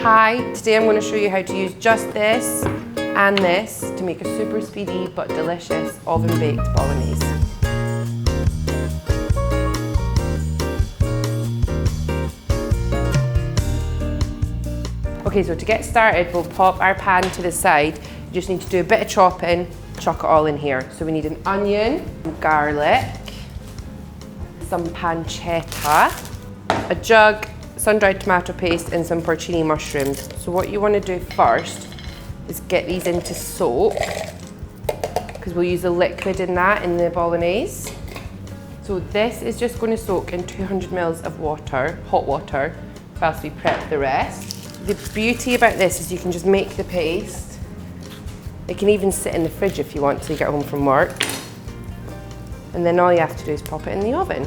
Hi, today I'm going to show you how to use just this and this to make a super speedy but delicious oven-baked bolognese. Okay, so to get started, we'll pop our pan to the side. You just need to do a bit of chopping, chuck it all in here. So we need an onion, some garlic, some pancetta, a jug, sun-dried tomato paste and some porcini mushrooms. So what you want to do first is get these into soak, because we'll use the liquid in that in the bolognese. So this is just going to soak in 200 ml of water, hot water, whilst we prep the rest. The beauty about this is you can just make the paste. It can even sit in the fridge if you want till you get home from work. And then all you have to do is pop it in the oven.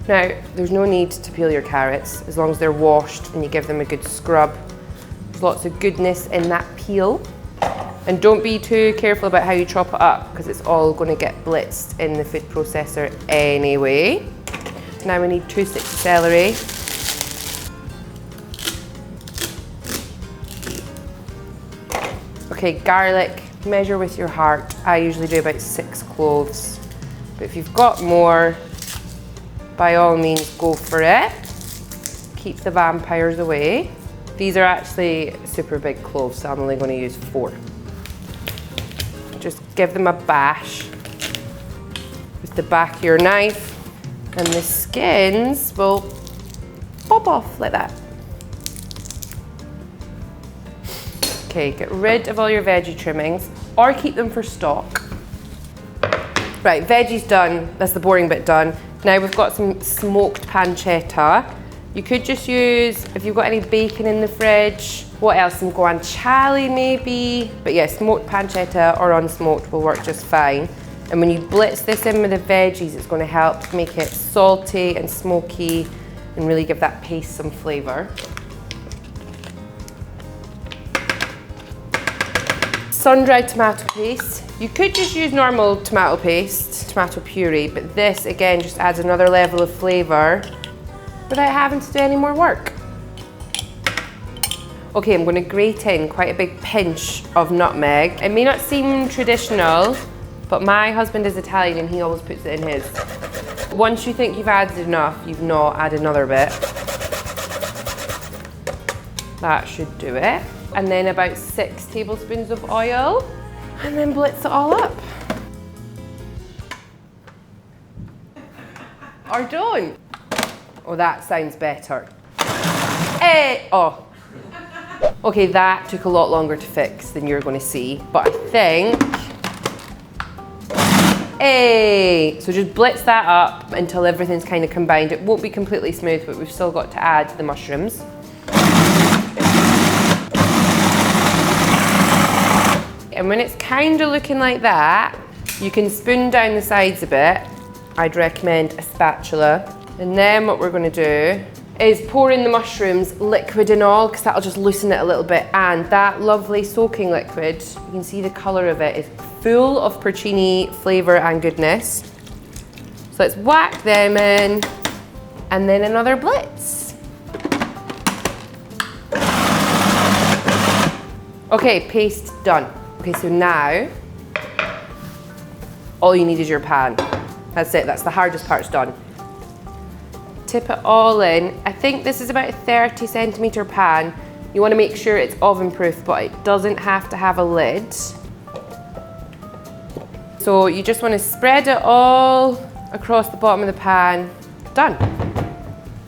Now, there's no need to peel your carrots as long as they're washed and you give them a good scrub. There's lots of goodness in that peel. And don't be too careful about how you chop it up because it's all going to get blitzed in the food processor anyway. Now we need 2 sticks of celery. Okay, garlic, measure with your heart. I usually do about 6 cloves. But if you've got more, by all means, go for it. Keep the vampires away. These are actually super big cloves, so I'm only going to use 4. Just give them a bash with the back of your knife, and the skins will pop off like that. Okay, get rid of all your veggie trimmings, or keep them for stock. Right, veggie's done. That's the boring bit done. Now we've got some smoked pancetta. You could just use, if you've got any bacon in the fridge, what else? Some guanciale maybe. But yeah, smoked pancetta or unsmoked will work just fine. And when you blitz this in with the veggies, it's going to help make it salty and smoky and really give that paste some flavour. Sun-dried tomato paste. You could just use normal tomato paste, tomato puree, but this again just adds another level of flavour without having to do any more work. Okay, I'm going to grate in quite a big pinch of nutmeg. It may not seem traditional, but my husband is Italian and he always puts it in his. Once you think you've added enough, you've not added another bit. That should do it. And then about 6 tablespoons of oil, and then blitz it all up. Or don't. Oh, that sounds better. Oh. Okay, that took a lot longer to fix than you're going to see, but I think. So just blitz that up until everything's kind of combined. It won't be completely smooth, but we've still got to add the mushrooms. And when it's kind of looking like that, you can spoon down the sides a bit. I'd recommend a spatula. And then what we're going to do is pour in the mushrooms, liquid and all, because that'll just loosen it a little bit. And that lovely soaking liquid, you can see the colour of it, is full of porcini flavour and goodness. So let's whack them in, and then another blitz. Okay, paste done. Okay, so now, all you need is your pan. That's it, that's the hardest part's done. Tip it all in. I think this is about a 30 centimetre pan. You want to make sure it's oven proof, but it doesn't have to have a lid. So you just want to spread it all across the bottom of the pan. Done.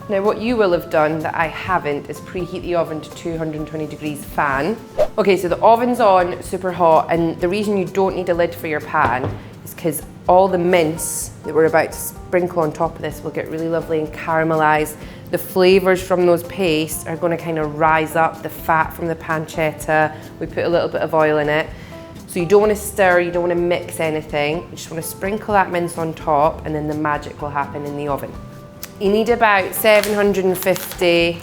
Now what you will have done that I haven't is preheat the oven to 220 degrees fan. Okay, so the oven's on, super hot, and the reason you don't need a lid for your pan is because all the mince that we're about to sprinkle on top of this will get really lovely and caramelised. The flavours from those pastes are going to kind of rise up, the fat from the pancetta. We put a little bit of oil in it. So you don't want to stir, you don't want to mix anything. You just want to sprinkle that mince on top and then the magic will happen in the oven. You need about 750,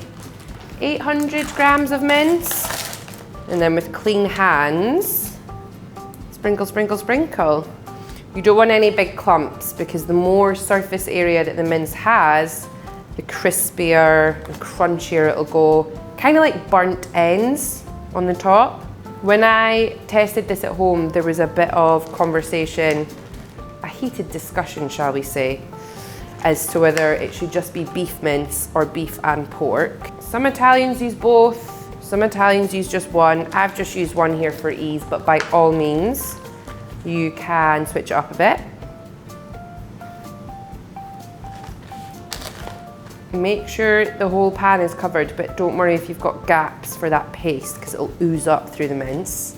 800 grams of mince. And then with clean hands, sprinkle, sprinkle, sprinkle. You don't want any big clumps because the more surface area that the mince has, the crispier and crunchier it'll go. Kind of like burnt ends on the top. When I tested this at home, there was a bit of conversation, a heated discussion, shall we say, as to whether it should just be beef mince or beef and pork. Some Italians use both, some Italians use just one. I've just used one here for ease, but by all means, you can switch it up a bit. Make sure the whole pan is covered, but don't worry if you've got gaps for that paste, because it'll ooze up through the mince.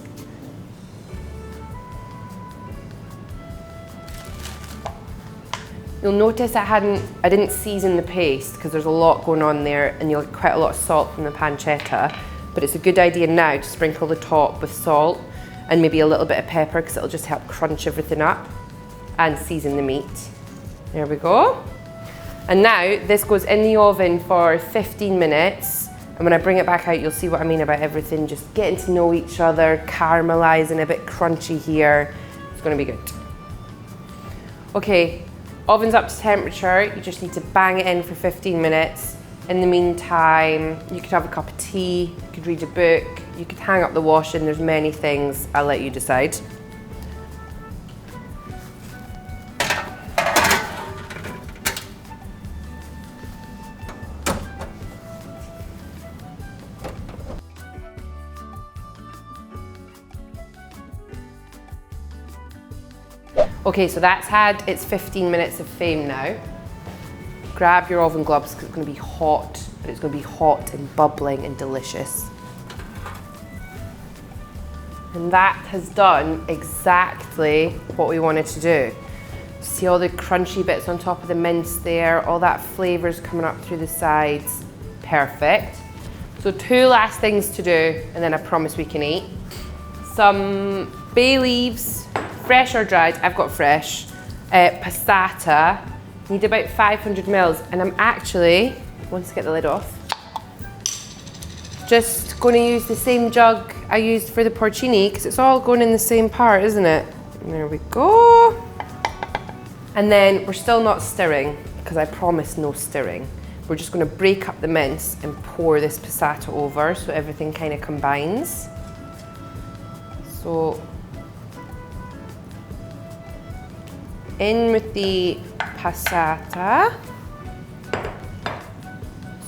You'll notice I didn't season the paste because there's a lot going on there, and you'll get quite a lot of salt from the pancetta, but it's a good idea now to sprinkle the top with salt and maybe a little bit of pepper, because it'll just help crunch everything up and season the meat. There we go. And now this goes in the oven for 15 minutes. And when I bring it back out, you'll see what I mean about everything just getting to know each other, caramelizing, a bit crunchy here. It's gonna be good. Okay, oven's up to temperature. You just need to bang it in for 15 minutes. In the meantime, you could have a cup of tea, you could read a book, you could hang up the washing. There's many things, I'll let you decide. Okay, so that's had its 15 minutes of fame now. Grab your oven gloves because it's going to be hot, but it's going to be hot and bubbling and delicious. And that has done exactly what we wanted to do. See all the crunchy bits on top of the mince there, all that flavour's coming up through the sides. Perfect. So 2 last things to do, and then I promise we can eat. Some bay leaves, fresh or dried, I've got fresh. Passata, need about 500 mils, and I'm actually, once I get the lid off, just going to use the same jug I used for the porcini, because it's all going in the same part, isn't it? And there we go. And then we're still not stirring, because I promised no stirring. We're just going to break up the mince and pour this passata over so everything kind of combines. So in with the passata.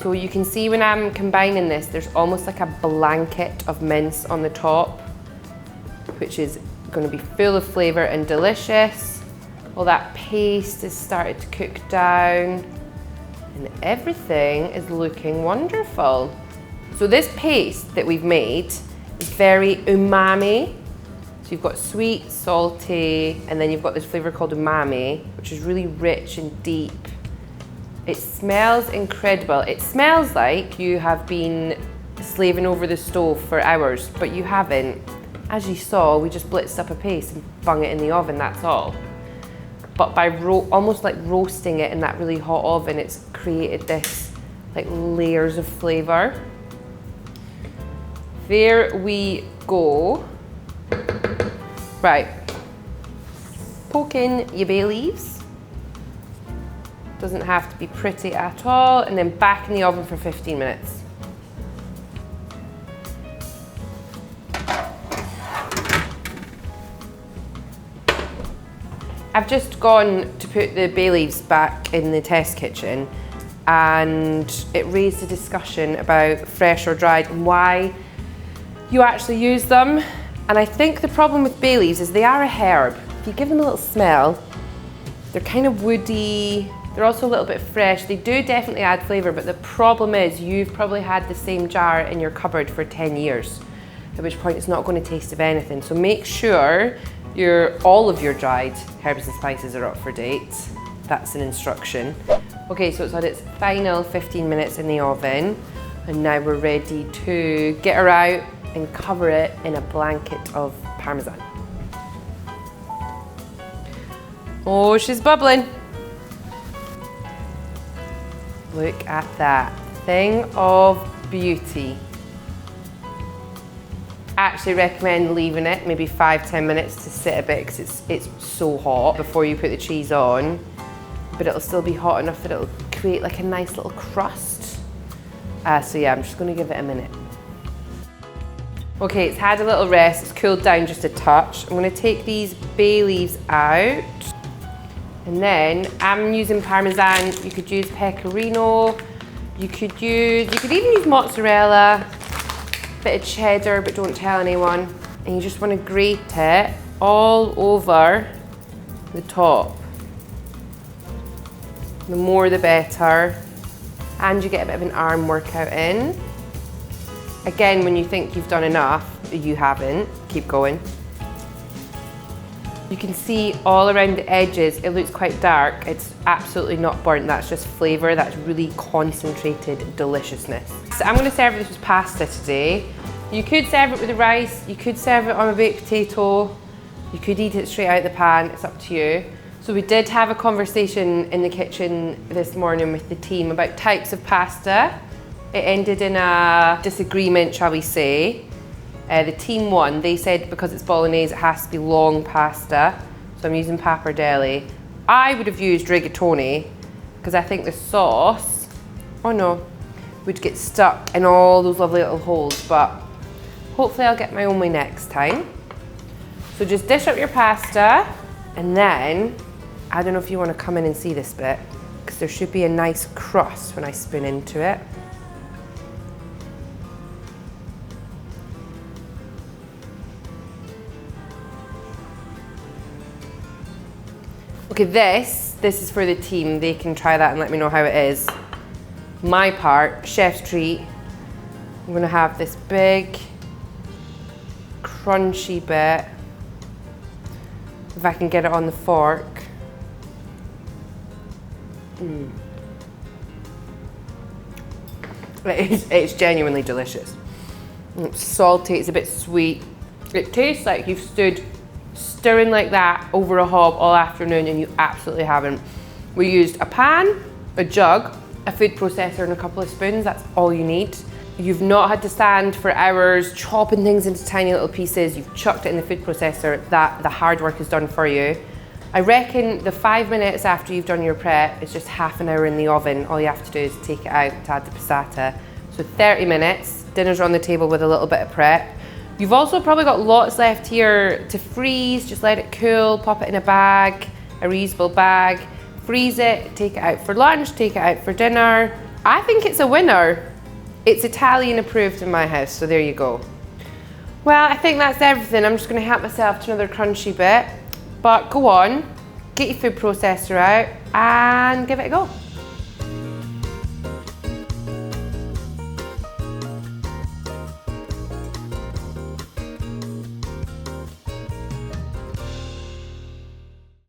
So you can see when I'm combining this, there's almost like a blanket of mince on the top, which is going to be full of flavour and delicious. All that paste has started to cook down, and everything is looking wonderful. So this paste that we've made is very umami. So you've got sweet, salty, and then you've got this flavour called umami, which is really rich and deep. It smells incredible. It smells like you have been slaving over the stove for hours, but you haven't. As you saw, we just blitzed up a paste and bung it in the oven, that's all. But by almost like roasting it in that really hot oven, it's created this like layers of flavour. There we go. Right, poke in your bay leaves. Doesn't have to be pretty at all, and then back in the oven for 15 minutes. I've just gone to put the bay leaves back in the test kitchen, and it raised a discussion about fresh or dried and why you actually use them. And I think the problem with bay leaves is they are a herb. If you give them a little smell, they're kind of woody. They're also a little bit fresh. They do definitely add flavour, but the problem is you've probably had the same jar in your cupboard for 10 years, at which point it's not going to taste of anything. So make sure all of your dried herbs and spices are up for date. That's an instruction. Okay, so it's had its final 15 minutes in the oven, and now we're ready to get her out and cover it in a blanket of Parmesan. Oh, she's bubbling. Look at that, thing of beauty. Actually recommend leaving it maybe 5-10 minutes to sit a bit, because it's so hot before you put the cheese on, but it'll still be hot enough that it'll create like a nice little crust. So yeah, I'm just gonna give it a minute. Okay, it's had a little rest, it's cooled down just a touch. I'm gonna take these bay leaves out. And then I'm using Parmesan. You could use pecorino. You could even use mozzarella, bit of cheddar, but don't tell anyone. And you just want to grate it all over the top. The more the better. And you get a bit of an arm workout in. Again, when you think you've done enough, you haven't. Keep going. You can see all around the edges, it looks quite dark. It's absolutely not burnt, that's just flavour, that's really concentrated deliciousness. So I'm gonna serve this with pasta today. You could serve it with the rice, you could serve it on a baked potato, you could eat it straight out of the pan, it's up to you. So we did have a conversation in the kitchen this morning with the team about types of pasta. It ended in a disagreement, shall we say. The team won. They said because it's Bolognese, it has to be long pasta. So I'm using pappardelle. I would have used rigatoni because I think the sauce, oh no, would get stuck in all those lovely little holes, but hopefully I'll get my own way next time. So just dish up your pasta and then, I don't know if you want to come in and see this bit because there should be a nice crust when I spoon into it. Okay, this is for the team. They can try that and let me know how it is. My part, chef's treat. I'm gonna have this big, crunchy bit. If I can get it on the fork. It's genuinely delicious. It's salty, it's a bit sweet. It tastes like you've stood stirring like that over a hob all afternoon and you absolutely haven't. We used a pan, a jug, a food processor and a couple of spoons, that's all you need. You've not had to stand for hours chopping things into tiny little pieces, you've chucked it in the food processor, the hard work is done for you. I reckon the 5 minutes after you've done your prep is just half an hour in the oven. All you have to do is take it out to add the passata. So 30 minutes, dinner's on the table with a little bit of prep. You've also probably got lots left here to freeze, just let it cool, pop it in a bag, a reusable bag, freeze it, take it out for lunch, take it out for dinner. I think it's a winner. It's Italian approved in my house, so there you go. Well, I think that's everything. I'm just gonna help myself to another crunchy bit, but go on, get your food processor out and give it a go.